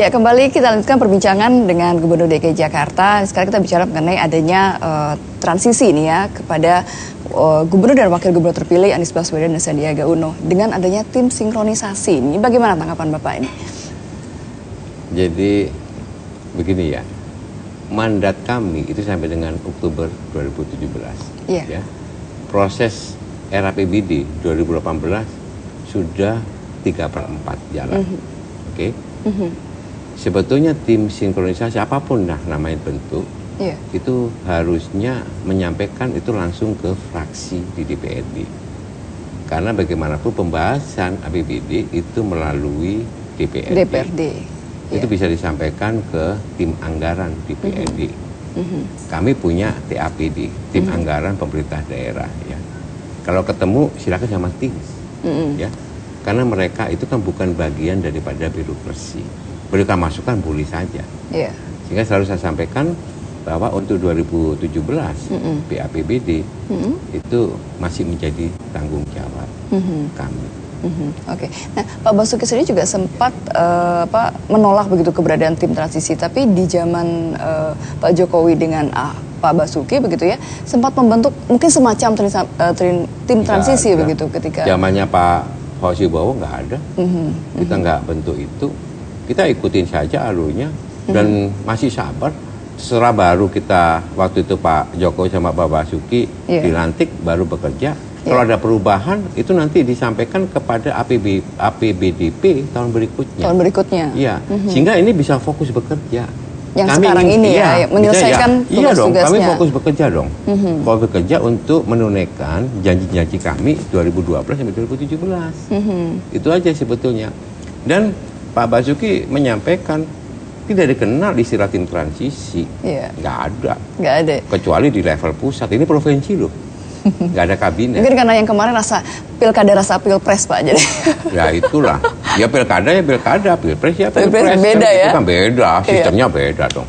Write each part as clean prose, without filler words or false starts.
Ya, kembali kita lanjutkan perbincangan dengan Gubernur DKI Jakarta. Sekarang kita bicara mengenai adanya transisi nih ya kepada Gubernur dan Wakil Gubernur terpilih Anies Baswedan dan Sandiaga Uno dengan adanya tim sinkronisasi. Ini bagaimana tanggapan Bapak ini? Jadi begini ya, mandat kami itu sampai dengan Oktober 2017. Ya. Proses RAPBD 2018 sudah 3/4 jalan. Oke. Sebetulnya tim sinkronisasi apapun namanya bentuk, itu harusnya menyampaikan itu langsung ke fraksi di DPRD. Karena bagaimanapun pembahasan APBD itu melalui DPRD. Itu bisa disampaikan ke tim anggaran DPRD. Kami punya TAPD, tim anggaran pemerintah daerah. Ya. Kalau ketemu silakan sama tim, ya. Karena mereka itu kan bukan bagian daripada birokrasi. Berikan masukan boleh saja. Sehingga selalu saya sampaikan bahwa untuk 2017 BAPBD itu masih menjadi tanggung jawab kami. Oke. Nah, Pak Basuki sendiri juga sempat menolak begitu keberadaan tim transisi, tapi di zaman Pak Jokowi dengan Pak Basuki begitu ya, sempat membentuk mungkin semacam tim transisi begitu ketika zamannya Pak Fauzi Bowo nggak ada, kita nggak bentuk itu, kita ikutin saja alurnya dan masih sabar. Setelah baru kita waktu itu Pak Jokowi sama Pak Basuki dilantik baru bekerja. Kalau ada perubahan itu nanti disampaikan kepada APBDP tahun berikutnya. Tahun berikutnya. Iya, sehingga ini bisa fokus bekerja. Yang kami sekarang ini menyelesaikan tugas-tugasnya. Kami fokus bekerja dong. Fokus bekerja untuk menunaikan janji-janji kami 2012 sampai 2017. Itu aja sebetulnya. Dan Pak Basuki menyampaikan tidak dikenal istilah tim transisi. Nggak ada. Nggak ada. Kecuali di level pusat. Ini provinsi loh. Nggak ada kabinet. Mungkin karena yang kemarin rasa pilkada rasa pilpres Pak jadi. Ya itulah. Ya pilkada ya pilkada, pilpres ya pilpres. Beda kan, ya. Itu kan beda, sistemnya beda dong.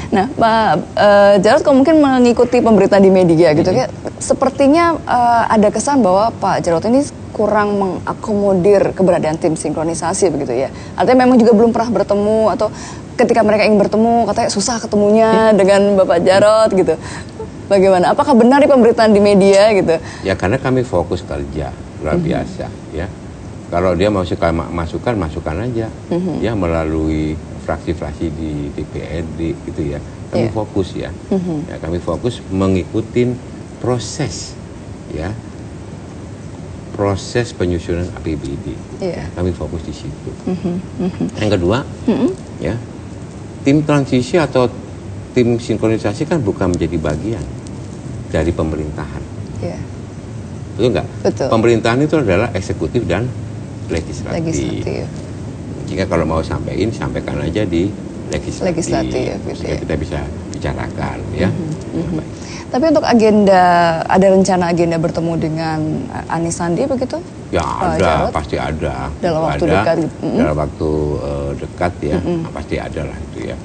Nah Pak Jarod kalau mungkin mengikuti pemberitaan di media gitu ya, sepertinya ada kesan bahwa Pak Jarod ini kurang mengakomodir keberadaan tim sinkronisasi begitu ya. Artinya memang juga belum pernah bertemu atau ketika mereka ingin bertemu katanya susah ketemunya dengan Bapak Jarod gitu. Bagaimana? Apakah benar di pemberitaan di media gitu? Ya karena kami fokus kerja luar biasa ya. Kalau dia mau suka masukan aja ya melalui fraksi-fraksi di DPRD gitu ya. Kami fokus ya. Ya kami fokus mengikuti proses ya. Proses penyusunan APBD. Ya, kami fokus di situ. Yang kedua ya. Tim transisi atau tim sinkronisasi kan bukan menjadi bagian dari pemerintahan. Betul nggak? Betul. Pemerintahan itu adalah eksekutif dan legislatif. Jika kalau mau sampaikan aja di legislatif. Sehingga kita bisa bicarakan ya. Tapi untuk ada rencana agenda bertemu dengan Anies Sandi begitu? Ya ada, pasti ada. Dalam waktu dekat. Dalam waktu dekat ya, pasti ada lah itu ya.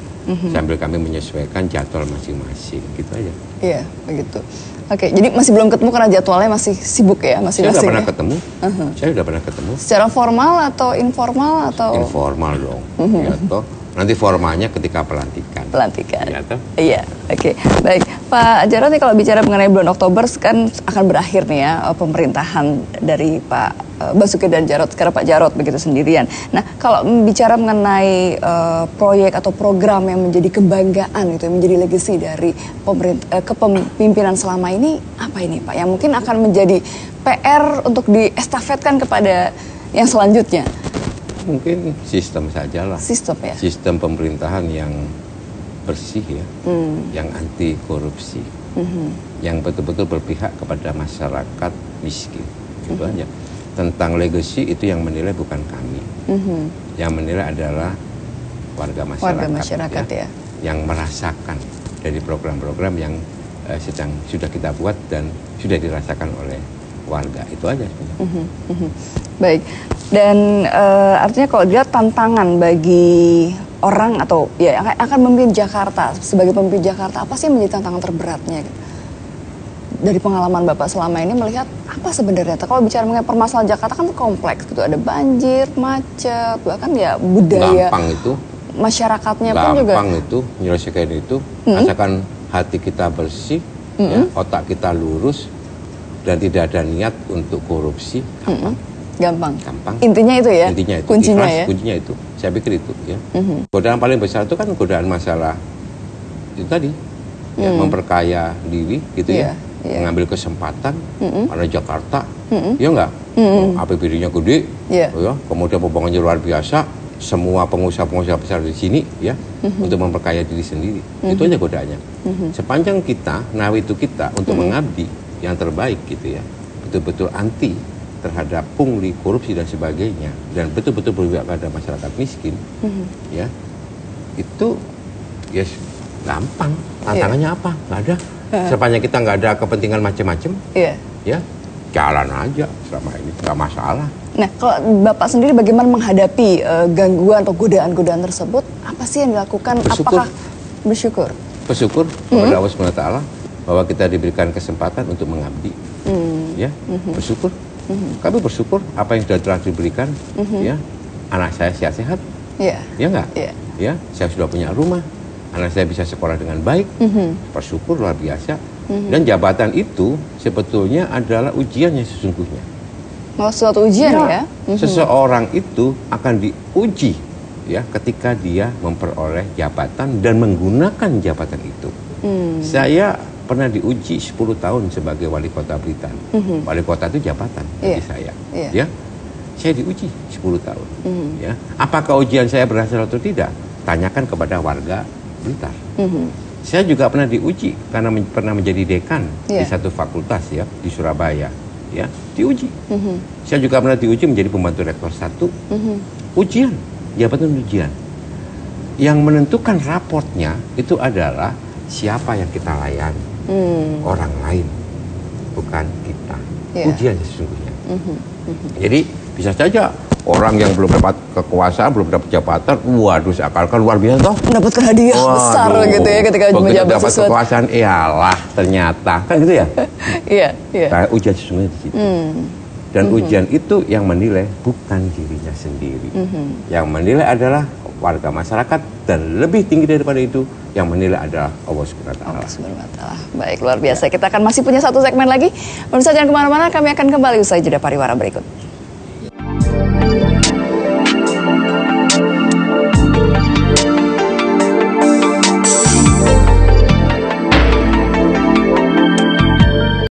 Sambil kami menyesuaikan jadwal masing-masing, gitu aja. Iya, begitu. Oke, jadi masih belum ketemu karena jadwalnya masih sibuk ya, Saya sudah pernah ketemu. Saya sudah pernah ketemu. Secara formal atau informal atau? Informal dong. Ya toh. Nanti formalnya ketika pelantikan. Ya, iya, oke. Baik, Pak Jarod nih kalau bicara mengenai bulan Oktober kan akan berakhir nih ya pemerintahan dari Pak Basuki dan Jarod, sekarang Pak Jarod begitu sendirian. Nah, kalau bicara mengenai proyek atau program yang menjadi kebanggaan itu, yang menjadi legacy dari kepemimpinan selama ini, apa ini Pak? Yang mungkin akan menjadi PR untuk diestafetkan kepada yang selanjutnya? Mungkin sistem sajalah. Sistem ya? Sistem pemerintahan yang bersih ya, yang anti korupsi, yang betul-betul berpihak kepada masyarakat miskin. Gitu aja. Tentang legacy itu yang menilai bukan kami. Yang menilai adalah warga masyarakat ya, yang merasakan dari program-program yang sudah kita buat dan sudah dirasakan oleh warga. Itu aja sebenarnya. Baik. Dan artinya kalau dilihat tantangan bagi orang atau ya akan memimpin Jakarta, sebagai pemimpin Jakarta, apa sih yang menjadi tantangan terberatnya? Dari pengalaman Bapak selama ini melihat apa sebenarnya? Kalau bicara mengenai permasalahan Jakarta kan kompleks gitu, ada banjir, macet, bahkan ya budaya. Gampang itu. masyarakatnya pun juga gampang itu menyelesaikan itu, asalkan hati kita bersih, ya, otak kita lurus dan tidak ada niat untuk korupsi, gampang. Gampang. Intinya itu ya. Intinya itu. Kuncinya Ikhlas, ya. kuncinya itu. Saya pikir itu ya. Godaan paling besar itu kan godaan masalah itu tadi, ya, memperkaya diri gitu ya, mengambil kesempatan karena Jakarta, ya enggak, APBD-nya gede, ya, kemudian pembangunannya luar biasa, semua pengusaha-pengusaha besar di sini ya, untuk memperkaya diri sendiri, itu aja godaannya. Sepanjang kita nawaitu kita untuk mengabdi yang terbaik gitu ya, betul-betul anti terhadap pungli, korupsi dan sebagainya, dan betul-betul berpihak pada masyarakat miskin, ya, itu yes, gampang. Tantangannya apa? Nggak ada. Sepanjang kita nggak ada kepentingan macam-macam, ya, jalan aja selama ini, nggak masalah. Nah, kalau Bapak sendiri bagaimana menghadapi gangguan atau godaan-godaan tersebut? Apa sih yang dilakukan? Bersyukur. Apakah bersyukur? Bersyukur kepada Allah SWT bahwa kita diberikan kesempatan untuk mengabdi, ya, bersyukur. Kami bersyukur apa yang sudah telah diberikan, ya, anak saya sehat-sehat, ya enggak, ya, saya sudah punya rumah, anak saya bisa sekolah dengan baik, bersyukur luar biasa. Dan jabatan itu sebetulnya adalah ujiannya sesungguhnya. Mau suatu ujian ya? Seseorang itu akan diuji, ya, ketika dia memperoleh jabatan dan menggunakan jabatan itu. Saya pernah diuji 10 tahun sebagai wali kota Blitar. Wali kota itu jabatan bagi saya. Ya, saya diuji 10 tahun. Ya, apakah ujian saya berhasil atau tidak? Tanyakan kepada warga Blitar. Saya juga pernah diuji karena pernah menjadi dekan di satu fakultas ya di Surabaya. Ya, diuji. Saya juga pernah diuji menjadi pembantu rektor 1. Ujian, jabatan ujian. Yang menentukan raportnya itu adalah siapa yang kita layani. Orang lain, bukan kita. Ujian sesungguhnya. Jadi bisa saja orang yang belum dapat kekuasaan, belum dapat jabatan, waduh, seakan-akan luar biasa toh. Mendapatkan hadiah besar gitu ya ketika menjabat dapat sesuatu. Kekuasaan, iyalah ternyata kan gitu ya. Iya. Nah, ujian sesungguhnya di situ. Dan ujian itu yang menilai bukan dirinya sendiri. Yang menilai adalah warga masyarakat, dan lebih tinggi daripada itu yang menilai adalah Allah SWT. Baik, luar biasa. Kita akan masih punya satu segmen lagi. Pemirsa jangan kemana-mana, kami akan kembali usai jeda pariwara berikut.